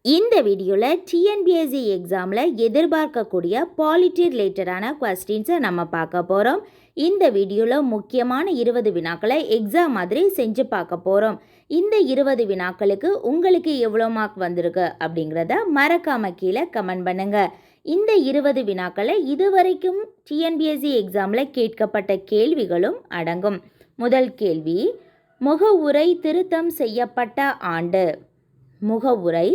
இந்த வீடியோவில் டிஎன்பிஎஸ்சி எக்ஸாமில் எதிர்பார்க்கக்கூடிய பாலிட்டி ரிலேட்டடான கொஸ்டின்ஸை நம்ம பார்க்க போகிறோம். இந்த வீடியோவில் முக்கியமான 20 வினாக்களை எக்ஸாம் மாதிரி செஞ்சு பார்க்க போகிறோம். இந்த 20 வினாக்களுக்கு உங்களுக்கு எவ்வளோ மார்க் வந்திருக்கு அப்படிங்கிறத மறக்காமல் கீழே கமெண்ட் பண்ணுங்கள். இந்த 20 வினாக்களை இதுவரைக்கும் டிஎன்பிஎஸ்சி எக்ஸாமில் கேட்கப்பட்ட கேள்விகளும் அடங்கும். முதல் கேள்வி, முகவுரை திருத்தம் செய்யப்பட்ட ஆண்டு. முகவுரை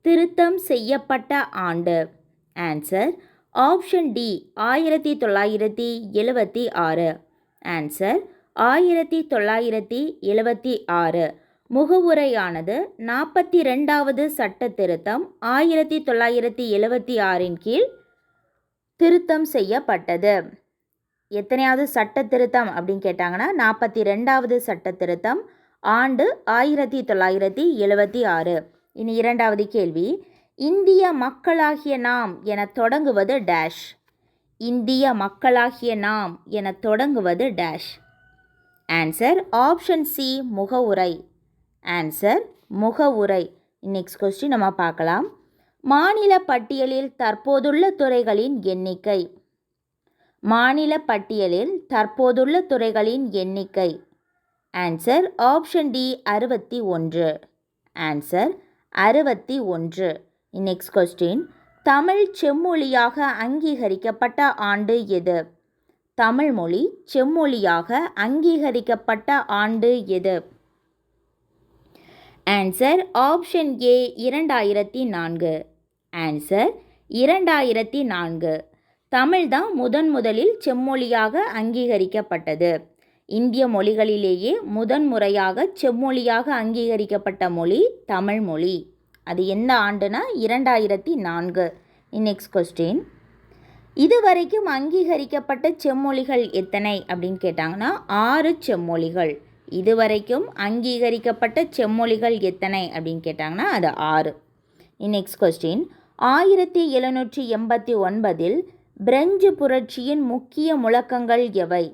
திருத்தம் செய்யப்பட்ட ஆண்டு. Answer option D 1976. ஆன்சர் 1976. முகவுரையானது 42வது சட்ட திருத்தம் 1976 கீழ் திருத்தம் செய்யப்பட்டது. எத்தனையாவது சட்ட திருத்தம் அப்படின்னு கேட்டாங்கன்னா 42வது சட்ட திருத்தம், ஆண்டு 1976. இனி இரண்டாவது கேள்வி, இந்திய மக்களாகிய நாம் என தொடங்குவது டேஷ். இந்திய மக்களாகிய நாம் என தொடங்குவது டேஷ். ஆன்சர் ஆப்ஷன் சி முகவுரை. ஆன்சர் முகவுரை. நெக்ஸ்ட் கொஸ்டின் நம்ம பார்க்கலாம். மாநில பட்டியலில் தற்போதுள்ள துறைகளின் எண்ணிக்கை. மாநில பட்டியலில் தற்போதுள்ள துறைகளின் எண்ணிக்கை. Answer option D 61. Answer 61. Next question, Tamil செம்மொழியாக அங்கீகரிக்கப்பட்ட ஆண்டு எது? தமிழ் மொழி செம்மொழியாக அங்கீகரிக்கப்பட்ட ஆண்டு எது? Answer option A 2004. Answer 2004. Tamil தான் முதலில் செம்மொழியாக அங்கீகரிக்கப்பட்டது. இந்திய மொழிகளிலேயே முதன்முறையாக செம்மொழியாக அங்கீகரிக்கப்பட்ட மொழி தமிழ் மொழி. அது எந்த ஆண்டுனா 2004. நெக்ஸ்ட் கொஸ்டின், இதுவரைக்கும் அங்கீகரிக்கப்பட்ட செம்மொழிகள் எத்தனை அப்படின்னு கேட்டாங்கன்னா 6 செம்மொழிகள். இதுவரைக்கும் அங்கீகரிக்கப்பட்ட செம்மொழிகள் எத்தனை அப்படின்னு கேட்டாங்கன்னா அது 6. நெக்ஸ்ட் கொஸ்டின், 1789 பிரெஞ்சு புரட்சியின் முக்கிய முழக்கங்கள் எவை?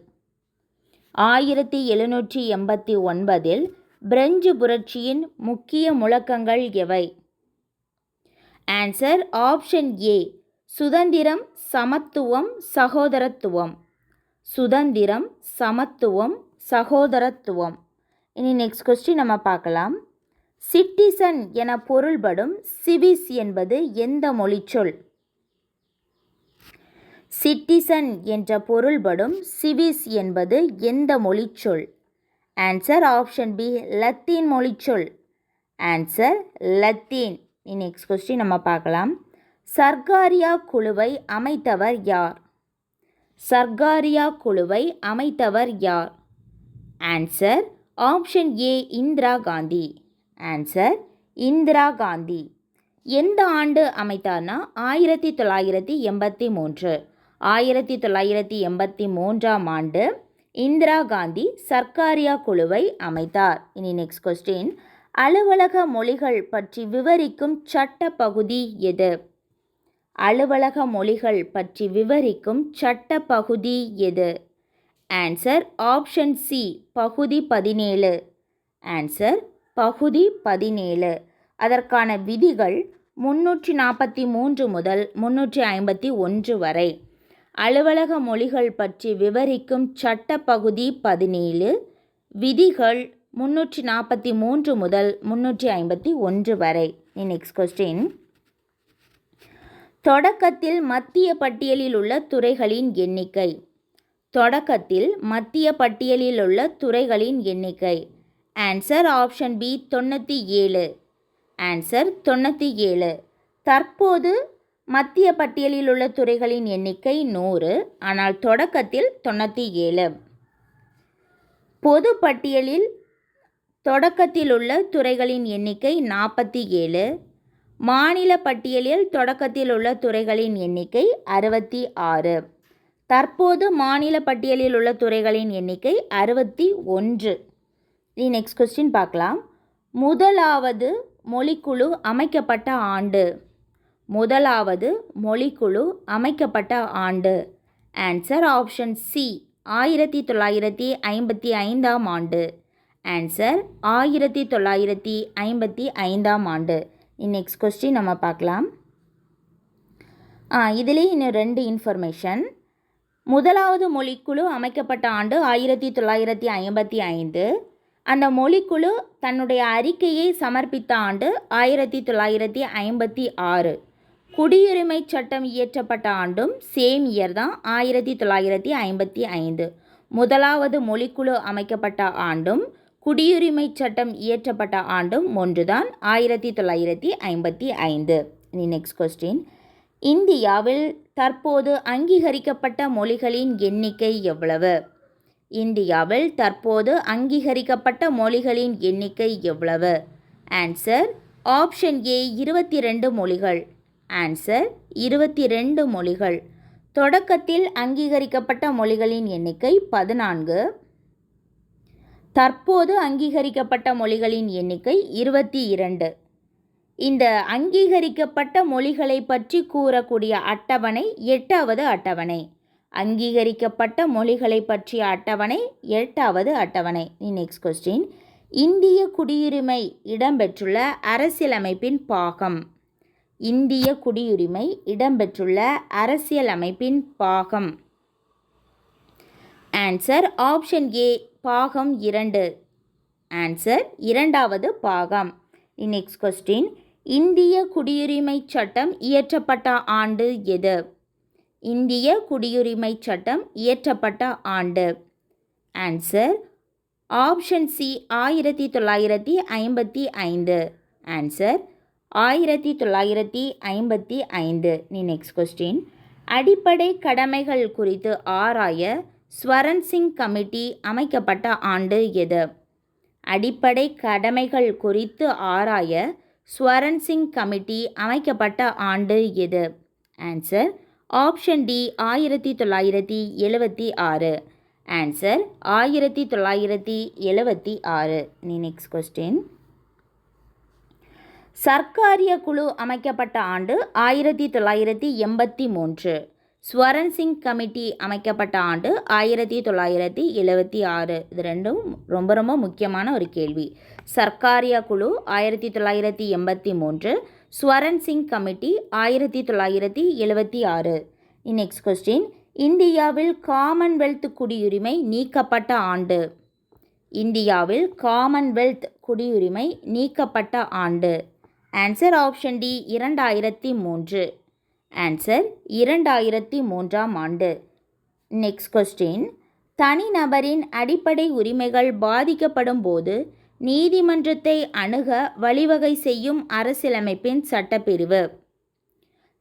1789 பிரெஞ்சு புரட்சியின் முக்கிய முழக்கங்கள் எவை? ஆன்சர் ஆப்ஷன் ஏ சுதந்திரம், சமத்துவம், சகோதரத்துவம். சுதந்திரம், சமத்துவம், சகோதரத்துவம். இனி நெக்ஸ்ட் கொஸ்டின் நம்ம பார்க்கலாம். சிட்டிசன் என பொருள்படும் சிவிஸ் என்பது எந்த மொழிச்சொல்? சிட்டிசன் என்ற பொருள்படும் சிவிஸ் என்பது எந்த மொழிச்சொல்? ஆன்சர் ஆப்ஷன் பி லத்தீன் மொழிச்சொல். Answer Latin. நெக்ஸ்ட் கொஸ்டின் நம்ம பார்க்கலாம். சர்க்காரியா குழுவை அமைத்தவர் யார்? சர்க்காரியா குழுவை அமைத்தவர் யார்? ஆன்சர் ஆப்ஷன் ஏ இந்திரா காந்தி. ஆன்சர் இந்திரா காந்தி. எந்த ஆண்டு அமைத்தார்னா 1983. 1983ஆம் ஆண்டு இந்திரா காந்தி சர்க்காரியா குழுவை அமைத்தார். இனி நெக்ஸ்ட் கொஸ்டின், அலுவலக மொழிகள் பற்றி விவரிக்கும் சட்ட பகுதி எது? அலுவலக மொழிகள் பற்றி விவரிக்கும் சட்ட பகுதி எது? ஆன்சர் ஆப்ஷன் சி பகுதி 17. ஆன்சர் பகுதி 17. அதற்கான விதிகள் 343 முதல் 351 வரை. அலுவலக மொழிகள் பற்றி விவரிக்கும் சட்ட பகுதி 17, விதிகள் 343 முதல் 351 வரை. நெக்ஸ்ட் கொஸ்டின், தொடக்கத்தில் மத்திய பட்டியலில் உள்ள துறைகளின் எண்ணிக்கை. தொடக்கத்தில் மத்திய பட்டியலில் உள்ள துறைகளின் எண்ணிக்கை. Answer option B 97. ஆன்சர் 97. தற்போது மத்திய பட்டியலில் உள்ள துறைகளின் எண்ணிக்கை 100, ஆனால் தொடக்கத்தில் 97. பொது பட்டியலில் தொடக்கத்தில் உள்ள துறைகளின் எண்ணிக்கை 47. மாநில பட்டியலில் தொடக்கத்தில் உள்ள துறைகளின் எண்ணிக்கை 66. தற்போது மாநில பட்டியலில் உள்ள துறைகளின் எண்ணிக்கை 61. நெக்ஸ்ட் கொஸ்டின் பார்க்கலாம். முதலாவது மொழிக்குழு அமைக்கப்பட்ட ஆண்டு. முதலாவது மொழிக்குழு அமைக்கப்பட்ட ஆண்டு. ஆன்சர் ஆப்ஷன் சி 1955ஆம் ஆண்டு. ஆன்சர் 1955ஆம் ஆண்டு. நெக்ஸ்ட் கொஸ்டின் நம்ம பார்க்கலாம். இதிலே இன்னும் 2 இன்ஃபர்மேஷன். முதலாவது மொழிக்குழு அமைக்கப்பட்ட ஆண்டு 1955. அந்த மொழிக்குழு தன்னுடைய அறிக்கையை சமர்ப்பித்த ஆண்டு 1956. குடியுரிமை சட்டம் இயற்றப்பட்ட ஆண்டும் சேம் இயர் தான், 1955. முதலாவது மொழிக்குழு அமைக்கப்பட்ட ஆண்டும் குடியுரிமை சட்டம் இயற்றப்பட்ட ஆண்டும் ஒன்றுதான், 1955. Next question. இந்தியாவில் தற்போது அங்கீகரிக்கப்பட்ட மொழிகளின் எண்ணிக்கை எவ்வளவு? இந்தியாவில் தற்போது அங்கீகரிக்கப்பட்ட மொழிகளின் எண்ணிக்கை எவ்வளவு? ஆன்சர் ஆப்ஷன் ஏ 22 மொழிகள். ஆன்சர் 22 மொழிகள். தொடக்கத்தில் அங்கீகரிக்கப்பட்ட மொழிகளின் எண்ணிக்கை 14. தற்போது அங்கீகரிக்கப்பட்ட மொழிகளின் எண்ணிக்கை 22. இந்த அங்கீகரிக்கப்பட்ட மொழிகளை பற்றி கூறக்கூடிய அட்டவணை 8வது அட்டவணை. அங்கீகரிக்கப்பட்ட மொழிகளை பற்றிய அட்டவணை 8வது அட்டவணை. Next question. இந்திய குடியுரிமை இடம்பெற்றுள்ள அரசியலமைப்பின் பாகம். இந்திய குடியுரிமை இடம்பெற்றுள்ள அரசியலமைப்பின் பாகம். ஆன்சர் ஆப்ஷன் ஏ பாகம் 2. ஆன்சர் 2வது பாகம். Next question. இந்திய குடியுரிமை சட்டம் இயற்றப்பட்ட ஆண்டு எது? இந்திய குடியுரிமை சட்டம் இயற்றப்பட்ட ஆண்டு. Answer option C 1955. Answer 1955. Next question. அடிப்படை கடமைகள் குறித்து ஆராய ஸ்வரன் சிங் கமிட்டி அமைக்கப்பட்ட ஆண்டு எது? அடிப்படை கடமைகள் குறித்து ஆராய ஸ்வரன் சிங் கமிட்டி அமைக்கப்பட்ட ஆண்டு எது? Answer option D 1976. Answer 1976. Next question. Sarkaria குழு அமைக்கப்பட்ட ஆண்டு 1983. ஸ்வரன் சிங் கமிட்டி அமைக்கப்பட்ட ஆண்டு 1976. இது ரெண்டும் ரொம்ப ரொம்ப முக்கியமான ஒரு கேள்வி. சர்க்காரிய குழு 1983, Swaran Singh committee 1976. Next question. இந்தியாவில் காமன்வெல்த் குடியுரிமை நீக்கப்பட்ட ஆண்டு. இந்தியாவில் காமன்வெல்த் குடியுரிமை நீக்கப்பட்ட ஆண்டு. Answer option D 2003. ஆன்சர் 2003ஆம் ஆண்டு. Next question. தனிநபரின் அடிப்படை உரிமைகள் பாதிக்கப்படும் போது நீதிமன்றத்தை அணுக வழிவகை செய்யும் அரசியலமைப்பின் சட்டப்பிரிவு.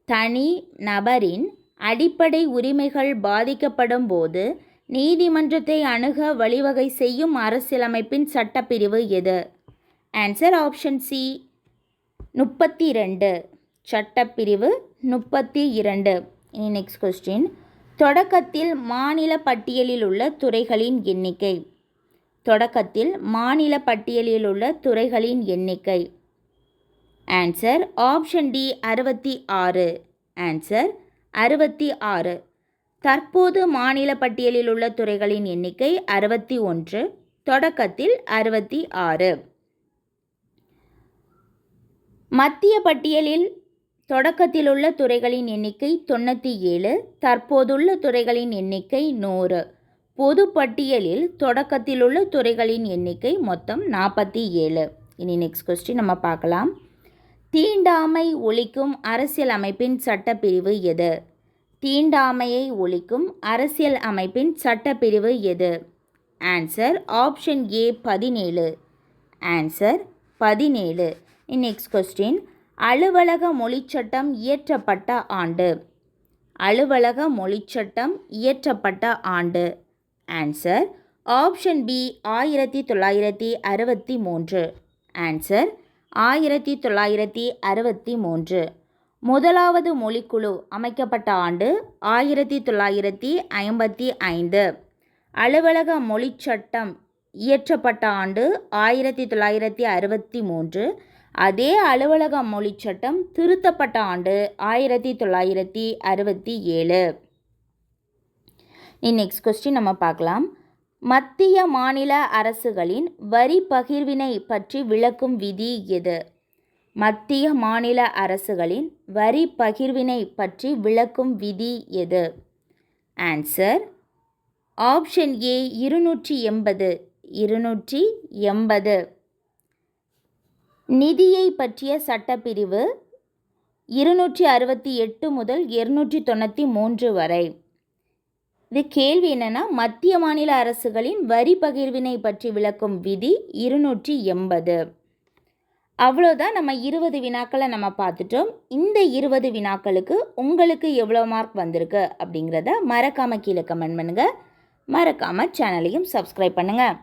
தனி நபரின் அடிப்படை உரிமைகள் பாதிக்கப்படும் போது நீதிமன்றத்தை அணுக வழிவகை செய்யும் அரசியலமைப்பின் சட்டப்பிரிவு எது? Answer option C 32. சட்டப்பிரிவு 32. Next question. தொடக்கத்தில் மாநில பட்டியலில் உள்ள துறைகளின் எண்ணிக்கை. தொடக்கத்தில் மாநில பட்டியலில் உள்ள துறைகளின் எண்ணிக்கை. Answer option D 66. ஆன்சர் 66. தற்போது மாநில பட்டியலில் உள்ள துறைகளின் எண்ணிக்கை 61. தொடக்கத்தில் 66. மத்திய பட்டியலில் தொடக்கத்தில் உள்ள துறைகளின் எண்ணிக்கை 97. தற்போதுள்ள துறைகளின் எண்ணிக்கை 100. பொது பட்டியலில் தொடக்கத்தில் உள்ள துறைகளின் எண்ணிக்கை மொத்தம் 47. நெக்ஸ்ட் கொஸ்டின் நம்ம பார்க்கலாம். தீண்டாமை ஒழிக்கும் அரசியல் அமைப்பின் சட்டப்பிரிவு எது? தீண்டாமையை ஒழிக்கும் அரசியல் அமைப்பின் சட்டப்பிரிவு எது? Answer option A 17. Answer 17. Next question. அலுவலக மொழிச்சட்டம் இயற்றப்பட்ட ஆண்டு. அலுவலக மொழிச்சட்டம் இயற்றப்பட்ட ஆண்டு. Answer option B 1963. ஆன்சர் 1963. முதலாவது மொழிக்குழு அமைக்கப்பட்ட ஆண்டு 1955. அலுவலக மொழிச்சட்டம் இயற்றப்பட்ட ஆண்டு 1963. அதே அலுவலக மொழிச்சட்டம் திருத்தப்பட்ட ஆண்டு 1967. நெக்ஸ்ட் கொஸ்டின் நம்ம பார்க்கலாம். மத்திய மாநில அரசுகளின் வரி பகிர்வினை பற்றி விளக்கும் விதி எது? மத்திய மாநில அரசுகளின் வரி பகிர்வினை பற்றி விளக்கும் விதி எது? ஆன்சர் ஆப்ஷன் ஏ 280. நிதியை பற்றிய சட்டப்பிரிவு 268 முதல் 293 வரை. இது கேள்வி என்னென்னா, மத்திய மாநில அரசுகளின் வரி பகிர்வினை பற்றி விளக்கும் விதி 280. அவ்வளோதான். நம்ம 20 வினாக்களை நம்ம பார்த்துட்டோம். இந்த 20 வினாக்களுக்கு உங்களுக்கு எவ்வளோ மார்க் வந்திருக்கு அப்படிங்கிறத மறக்காமல் கீழே கமெண்ட் பண்ணுங்கள். மறக்காமல் சேனலையும் சப்ஸ்கிரைப் பண்ணுங்கள்.